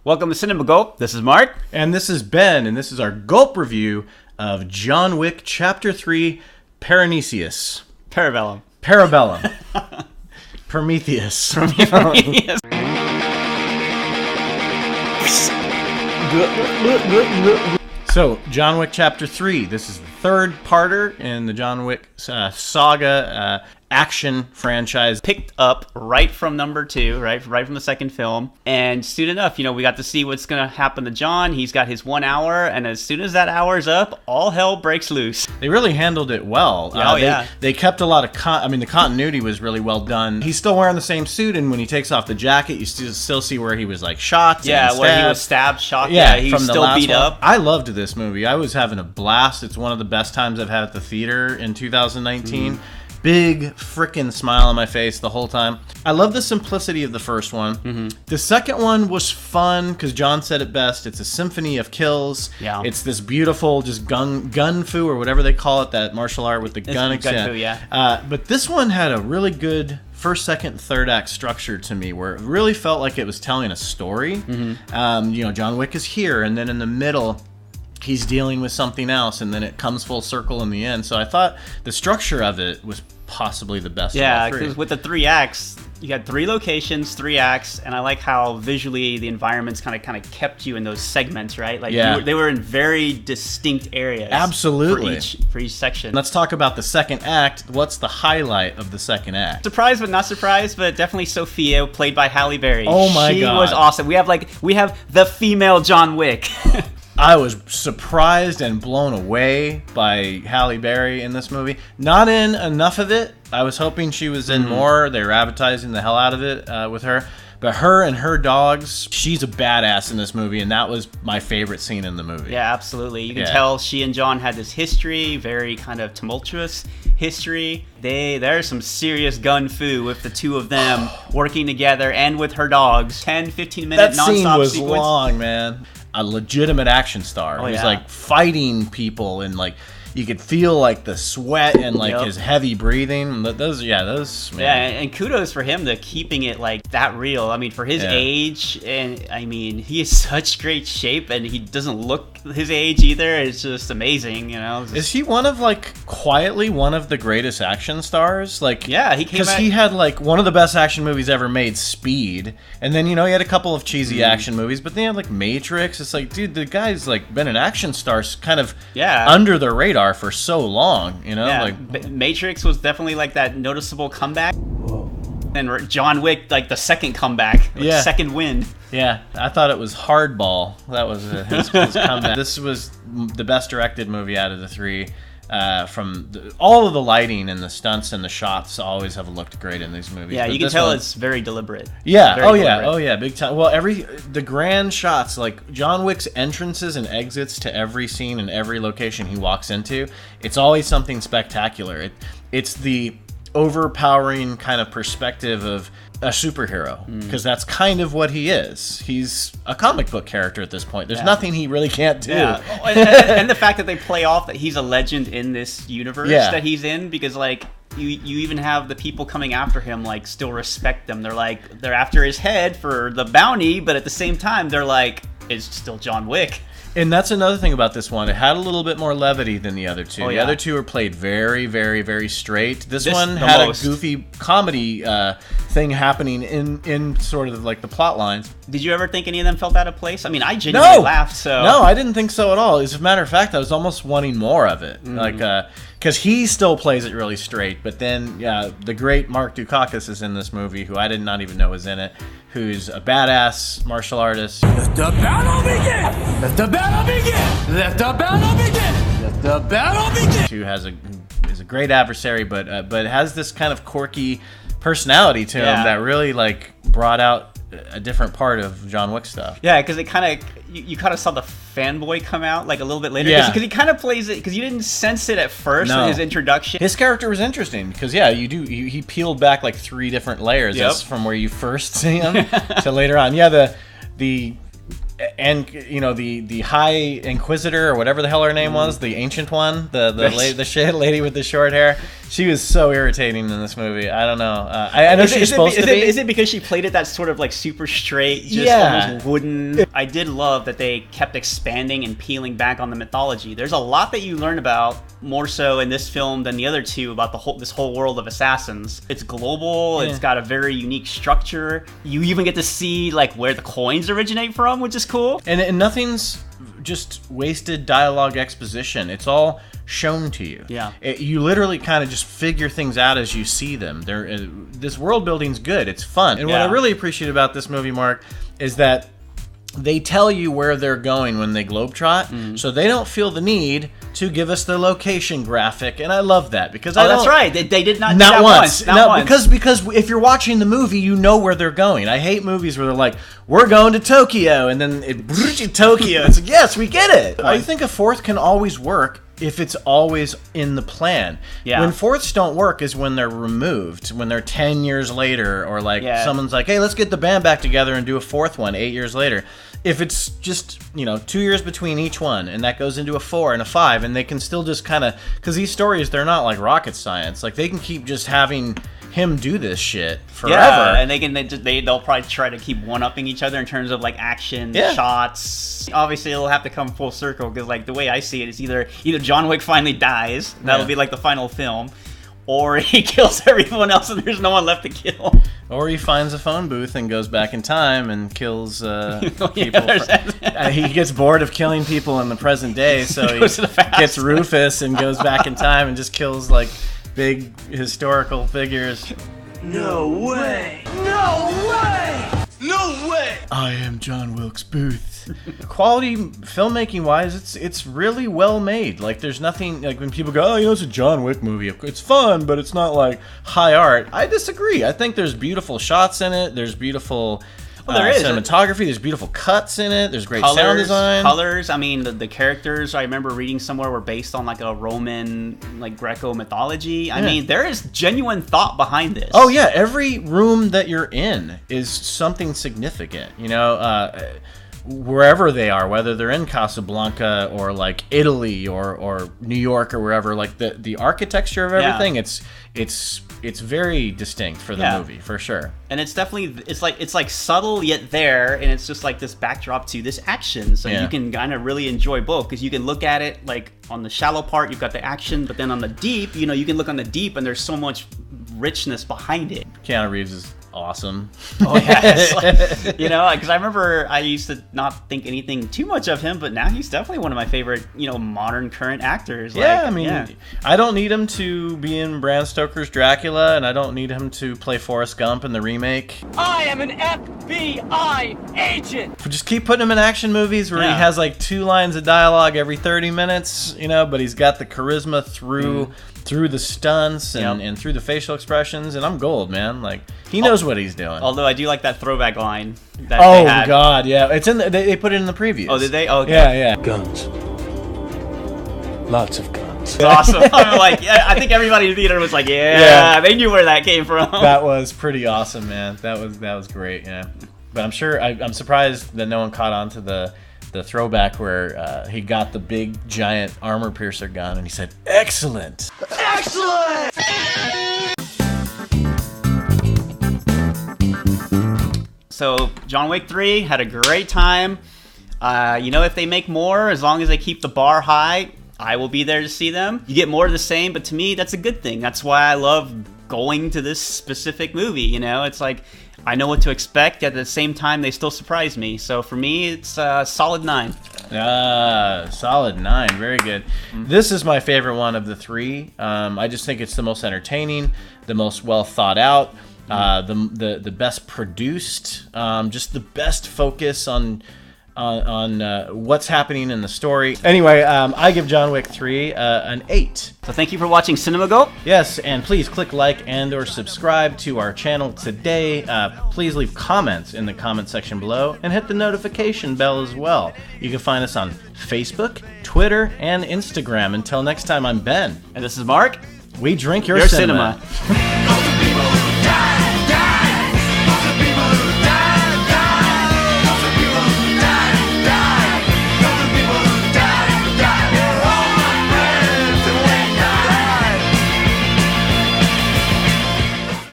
Welcome to Cinema Gulp. This is Mark. And this is Ben, and this is our Gulp review of John Wick Chapter 3, Paranaceus. Parabellum. Prometheus. Prometheus. So, John Wick Chapter 3. This is the third parter in the John Wick saga action franchise. Picked up right from number 2, right from the second film. And soon enough, we got to see what's going to happen to John. He's got his 1 hour, and as soon as that hour's up, all hell breaks loose. They really handled it well. Yeah. They kept a lot of the continuity was really well done. He's still wearing the same suit, and when he takes off the jacket, you still see where he was like shot. Yeah, where he was stabbed, shot. Yeah, he from was the still last beat one. up. I loved this movie. I was having a blast. It's one of the best times I've had at the theater in 2019. Big freaking smile on my face the whole time. I love the simplicity of the first one. The second one was fun because John said it best. It's a symphony of kills. Yeah. It's this beautiful just gun fu or whatever they call it, that martial art with the gun. Gun fu, yeah. But this one had a really good first, second, third act structure to me, where it really felt like it was telling a story. John Wick is here, and then in the middle, he's dealing with something else, and then it comes full circle in the end. So I thought the structure of it was possibly the best. Yeah, because with the 3 acts, you had 3 locations, 3 acts, and I like how visually the environments kind of kept you in those segments, right? Like they were in very distinct areas. Absolutely. For each section. Let's talk about the second act. What's the highlight of the second act? Surprised but not surprised, but definitely Sophia, played by Halle Berry. Oh my God. She was awesome. We have the female John Wick. I was surprised and blown away by Halle Berry in this movie. Not in enough of it. I was hoping she was in more. They were advertising the hell out of it with her. But her and her dogs, she's a badass in this movie, and that was my favorite scene in the movie. Yeah, absolutely. You can tell she and John had this history, very kind of tumultuous history. There's some serious gun fu with the two of them working together and with her dogs. 10, 15-minute nonstop sequence. That scene was long, man. A legitimate action star. He was like fighting people, and like you could feel like the sweat and like his heavy breathing. Those man. Yeah, and kudos for him to keeping it like that real. I mean, for his age, and I mean, he is such great shape, and he doesn't look his age either. It's just amazing, Is he quietly one of the greatest action stars? Like, yeah, he came because he had like one of the best action movies ever made, Speed, and then he had a couple of cheesy action movies, but then he had like Matrix. It's like, dude, the guy's like been an action star, kind of under the radar for so long, like Matrix was definitely like that noticeable comeback. And John Wick, like the second comeback, second win. Yeah, I thought it was Hardball. That was his comeback. This was the best directed movie out of the 3. All of the lighting and the stunts and the shots always have looked great in these movies. Yeah, you can tell it's very deliberate. Yeah, deliberate. Big time. Well, the grand shots, like John Wick's entrances and exits to every scene and every location he walks into, it's always something spectacular. It's the overpowering kind of perspective of a superhero, because that's kind of what he is. He's a comic book character at this point. There's nothing he really can't do. Yeah. And the fact that they play off that he's a legend in this universe that he's in, because like you even have the people coming after him like still respect them. They're after his head for the bounty, but at the same time they're like, it's still John Wick. And that's another thing about this one. It had a little bit more levity than the other two. The other two were played very, very, very straight. This one had a goofy comedy thing happening in sort of like the plot lines. Did you ever think any of them felt out of place? I mean, I genuinely laughed. So no, I didn't think so at all. As a matter of fact, I was almost wanting more of it. Because he still plays it really straight. But then, the great Mark Dukakis is in this movie, who I did not even know was in it, who's a badass martial artist. Let the battle begin! Let the battle begin! Let the battle begin! Let the battle begin! Who is a great adversary, but has this kind of quirky personality to him that really like brought out a different part of John Wick stuff. Yeah, because it kind of you kind of saw the fanboy come out like a little bit later. Because he kind of plays it, because you didn't sense it at first in his introduction. His character was interesting because he peeled back like 3 different layers from where you first see him to later on. Yeah, the And you know the High Inquisitor or whatever the hell her name was, the ancient one, the lady with the short hair. She was so irritating in this movie. I don't know. I know she's supposed to be. Is it because she played it that sort of like super straight, just almost wooden? I did love that they kept expanding and peeling back on the mythology. There's a lot that you learn about, more so in this film than the other two, about this whole world of assassins. It's global. It's got a very unique structure. You even get to see like where the coins originate from, which is cool. And nothing's just wasted dialogue exposition. It's all shown to you. Yeah. You literally kind of just figure things out as you see them. This world building's good. It's fun. And what I really appreciate about this movie, Mark, is that they tell you where they're going when they globetrot, so they don't feel the need to give us the location graphic, and I love that because that's right. They did not do that that once. Not once. Because if you're watching the movie, you know where they're going. I hate movies where they're like, "We're going to Tokyo," and then Tokyo. It's like, yes, we get it. I think a fourth can always work if it's always in the plan. Yeah. When fourths don't work is when they're removed, when they're 10 years later, or like someone's like, hey, let's get the band back together and do a fourth one 8 years later. If it's just, 2 years between each one, and that goes into a 4 and a 5, and they can still just kind of, because these stories, they're not like rocket science. Like, they can keep just having him do this shit forever. Yeah, and they'll probably try to keep one-upping each other in terms of like action shots. Obviously, it'll have to come full circle because like the way I see it is either John Wick finally dies, that'll be like the final film, or he kills everyone else and there's no one left to kill. Or he finds a phone booth and goes back in time and kills people. He gets bored of killing people in the present day, so he gets Rufus and goes back in time and just kills like big historical figures. No way! No way! No way! I am John Wilkes Booth. Quality filmmaking wise, it's really well made. Like there's nothing like when people go, oh, it's a John Wick movie. It's fun, but it's not like high art. I disagree. I think there's beautiful shots in it. There's beautiful cinematography. There's beautiful cuts in it. There's great sound design. Colors. I mean, the characters I remember reading somewhere were based on like a Roman, like Greco mythology. I mean, there is genuine thought behind this. Oh yeah, every room that you're in is something significant. Wherever they are, whether they're in Casablanca or like Italy or New York or wherever, like the architecture of everything, it's very distinct for the movie for sure. And it's definitely it's like subtle yet there, and it's just like this backdrop to this action, so you can kind of really enjoy both because you can look at it like on the shallow part, you've got the action, but then on the deep, you can look on the deep and there's so much richness behind it. Keanu Reeves is awesome. Oh yeah, because I remember I used to not think anything too much of him, but now he's definitely one of my favorite, modern current actors. I don't need him to be in Bram Stoker's Dracula, and I don't need him to play Forrest Gump in the remake. I am an FBI agent. Just keep putting him in action movies where he has like 2 lines of dialogue every 30 minutes, but he's got the charisma through the stunts and through the facial expressions, and I'm gold, man. Like he knows what he's doing. Although I do like that throwback line. That they had. God, yeah, it's in. They put it in the previews. Oh, did they? Oh, okay. Yeah. Guns. Lots of guns. Awesome. I'm like, I think everybody in the theater was like, they knew where that came from. That was pretty awesome, man. That was great. Yeah, but I'm surprised that no one caught on to the throwback where he got the big giant armor piercer gun and he said, "Excellent! Excellent!" So John Wick 3 had a great time. If they make more, as long as they keep the bar high, I will be there to see them. You get more of the same, but to me, that's a good thing. That's why I love going to this specific movie. It's like I know what to expect. At the same time, they still surprise me. So for me, it's a solid 9. Solid 9. Very good. Mm-hmm. This is my favorite one of the 3. I just think it's the most entertaining, the most well thought out, the best produced, just the best focus on what's happening in the story. Anyway, I give John Wick 3 an 8. So thank you for watching Cinema Gulp. Yes, and please click like and or subscribe to our channel today. Please leave comments in the comment section below and hit the notification bell as well. You can find us on Facebook, Twitter, and Instagram. Until next time, I'm Ben. And this is Mark. We drink your cinema.